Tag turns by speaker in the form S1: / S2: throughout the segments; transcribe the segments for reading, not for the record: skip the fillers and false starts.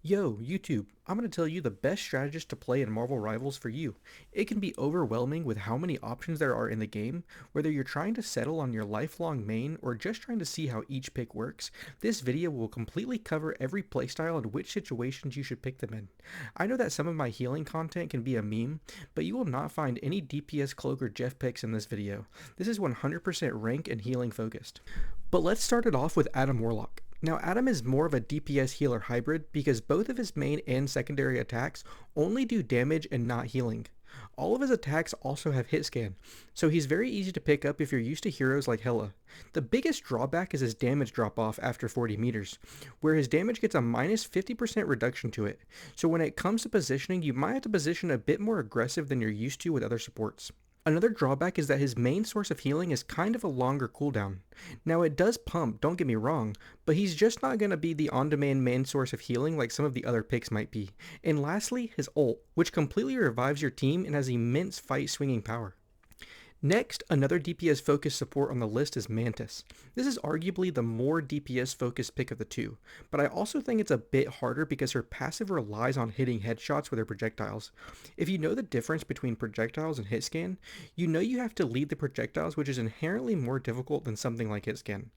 S1: Yo, YouTube, I'm going to tell you the best strategist to play in Marvel Rivals for you. It can be overwhelming with how many options there are in the game, whether you're trying to settle on your lifelong main or just trying to see how each pick works. This video will completely cover every playstyle and which situations you should pick them in. I know that some of my healing content can be a meme, but you will not find any DPS Cloak or Jeff picks in this video. This is 100% rank and healing focused. But let's start it off with Adam Warlock. Now, Adam is more of a DPS healer hybrid because both of his main and secondary attacks only do damage and not healing. All of his attacks also have hit scan, so he's very easy to pick up if you're used to heroes like Hela. The biggest drawback is his damage drop off after 40 meters, where his damage gets a minus 50% reduction to it, so when it comes to positioning, you might have to position a bit more aggressive than you're used to with other supports. Another drawback is that his main source of healing is kind of a longer cooldown. Now it does pump, don't get me wrong, but he's just not going to be the on-demand main source of healing like some of the other picks might be. And lastly, his ult, which completely revives your team and has immense fight swinging power. Next, another DPS focused support on the list is Mantis. This is arguably the more DPS focused pick of the two, but I also think it's a bit harder because her passive relies on hitting headshots with her projectiles. If you know the difference between projectiles and hit scan, you know you have to lead the projectiles, which is inherently more difficult than something like hit scan.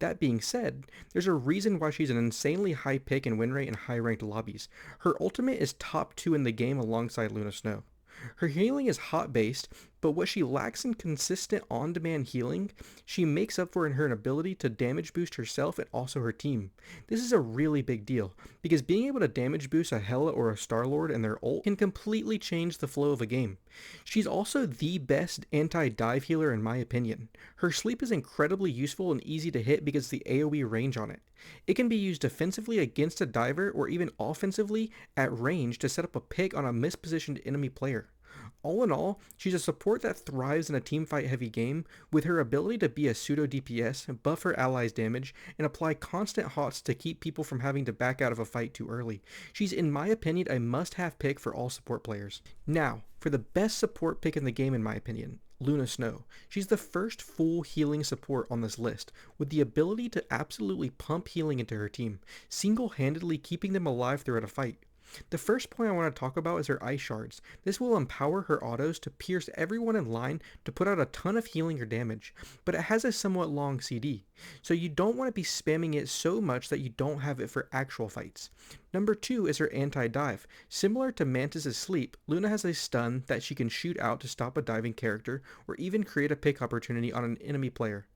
S1: That being said, there's a reason why she's an insanely high pick and win rate in high ranked lobbies. Her ultimate is top 2 in the game alongside Luna Snow. Her healing is hot based, but what she lacks in consistent on-demand healing, she makes up for in her ability to damage boost herself and also her team. This is a really big deal, because being able to damage boost a Hela or a Star-Lord and their ult can completely change the flow of a game. She's also the best anti-dive healer in my opinion. Her sleep is incredibly useful and easy to hit because of the AoE range on it. It can be used defensively against a diver or even offensively at range to set up a pick on a mispositioned enemy player. All in all, she's a support that thrives in a teamfight heavy game with her ability to be a pseudo DPS, buff her allies' damage, and apply constant hots to keep people from having to back out of a fight too early. She's in my opinion a must-have pick for all support players. Now, for the best support pick in the game in my opinion, Luna Snow. She's the first full healing support on this list, with the ability to absolutely pump healing into her team, single-handedly keeping them alive throughout a fight. The first point I want to talk about is her ice shards. This will empower her autos to pierce everyone in line to put out a ton of healing or damage, but it has a somewhat long CD, so you don't want to be spamming it so much that you don't have it for actual fights. Number 2 is her anti-dive. Similar to Mantis' sleep, Luna has a stun that she can shoot out to stop a diving character or even create a pick opportunity on an enemy player.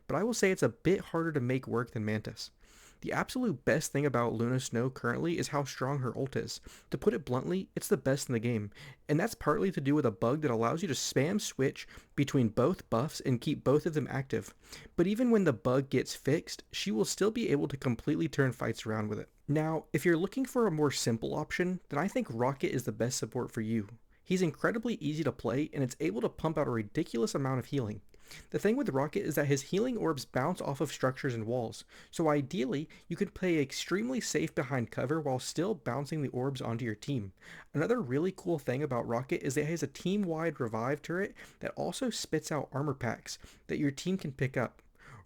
S1: But I will say it's a bit harder to make work than Mantis. The absolute best thing about Luna Snow currently is how strong her ult is. To put it bluntly, it's the best in the game, and that's partly to do with a bug that allows you to spam switch between both buffs and keep both of them active. But even when the bug gets fixed, she will still be able to completely turn fights around with it. Now, if you're looking for a more simple option, then I think Rocket is the best support for you. He's incredibly easy to play and it's able to pump out a ridiculous amount of healing. The thing with Rocket is that his healing orbs bounce off of structures and walls, so ideally you could play extremely safe behind cover while still bouncing the orbs onto your team. Another really cool thing about Rocket is that he has a team-wide revive turret that also spits out armor packs that your team can pick up.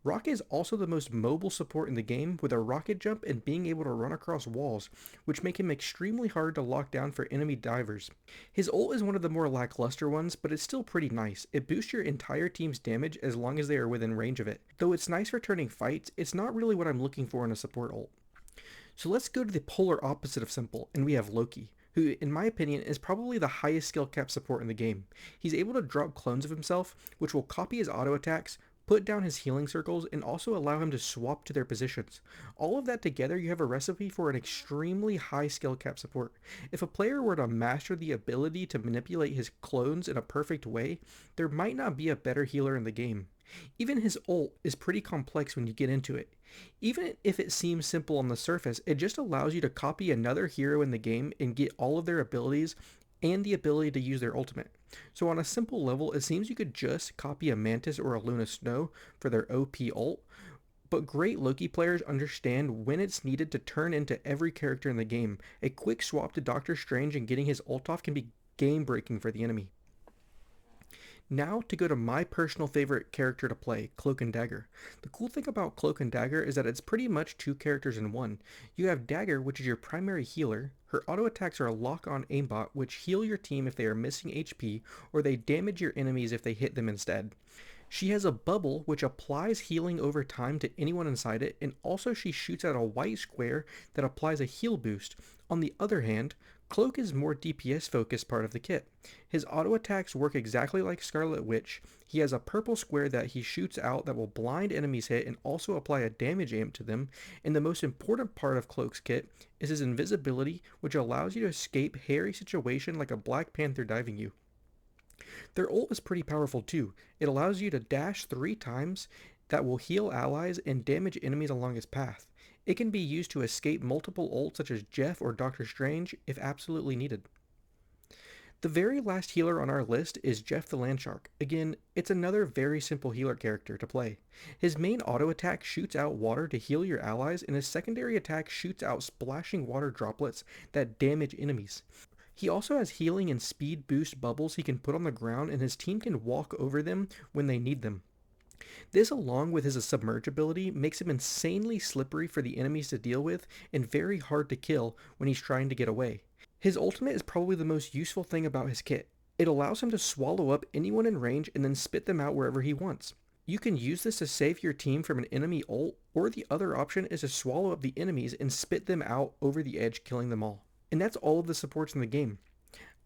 S1: Rocket is also the most mobile support in the game with a rocket jump and being able to run across walls, which make him extremely hard to lock down for enemy divers. His ult is one of the more lackluster ones, but it's still pretty nice. It boosts your entire team's damage as long as they are within range of it. Though it's nice for turning fights, it's not really what I'm looking for in a support ult. So let's go to the polar opposite of simple, and we have Loki, who in my opinion is probably the highest skill cap support in the game. He's able to drop clones of himself, which will copy his auto attacks, put down his healing circles, and also allow him to swap to their positions. All of that together, you have a recipe for an extremely high skill cap support. If a player were to master the ability to manipulate his clones in a perfect way, there might not be a better healer in the game. Even his ult is pretty complex when you get into it. Even if it seems simple on the surface, it just allows you to copy another hero in the game and get all of their abilities and the ability to use their ultimate. So on a simple level, it seems you could just copy a Mantis or a Luna Snow for their OP ult, but great Loki players understand when it's needed to turn into every character in the game. A quick swap to Doctor Strange and getting his ult off can be game breaking for the enemy. Now to go to my personal favorite character to play, Cloak and Dagger. The cool thing about Cloak and Dagger is that it's pretty much two characters in one. You have Dagger, which is your primary healer. Her auto attacks are a lock-on aimbot, which heal your team if they are missing HP, or they damage your enemies if they hit them instead. She has a bubble which applies healing over time to anyone inside it, and also she shoots out a white square that applies a heal boost. On the other hand, Cloak is more DPS focused part of the kit. His auto attacks work exactly like Scarlet Witch. He has a purple square that he shoots out that will blind enemies hit and also apply a damage amp to them. And the most important part of Cloak's kit is his invisibility, which allows you to escape hairy situation like a Black Panther diving you. Their ult is pretty powerful too. It allows you to dash 3 times that will heal allies and damage enemies along its path. It can be used to escape multiple ults such as Jeff or Doctor Strange if absolutely needed. The very last healer on our list is Jeff the Landshark. Again, it's another very simple healer character to play. His main auto attack shoots out water to heal your allies, and his secondary attack shoots out splashing water droplets that damage enemies. He also has healing and speed boost bubbles he can put on the ground, and his team can walk over them when they need them. This, along with his submerge ability, makes him insanely slippery for the enemies to deal with and very hard to kill when he's trying to get away. His ultimate is probably the most useful thing about his kit. It allows him to swallow up anyone in range and then spit them out wherever he wants. You can use this to save your team from an enemy ult, or the other option is to swallow up the enemies and spit them out over the edge, killing them all. And that's all of the supports in the game.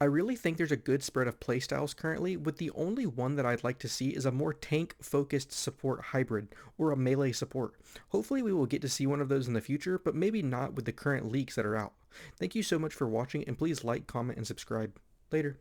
S1: I really think there's a good spread of playstyles currently, with the only one that I'd like to see is a more tank-focused support hybrid, or a melee support. Hopefully we will get to see one of those in the future, but maybe not with the current leaks that are out. Thank you so much for watching, and please like, comment, and subscribe. Later.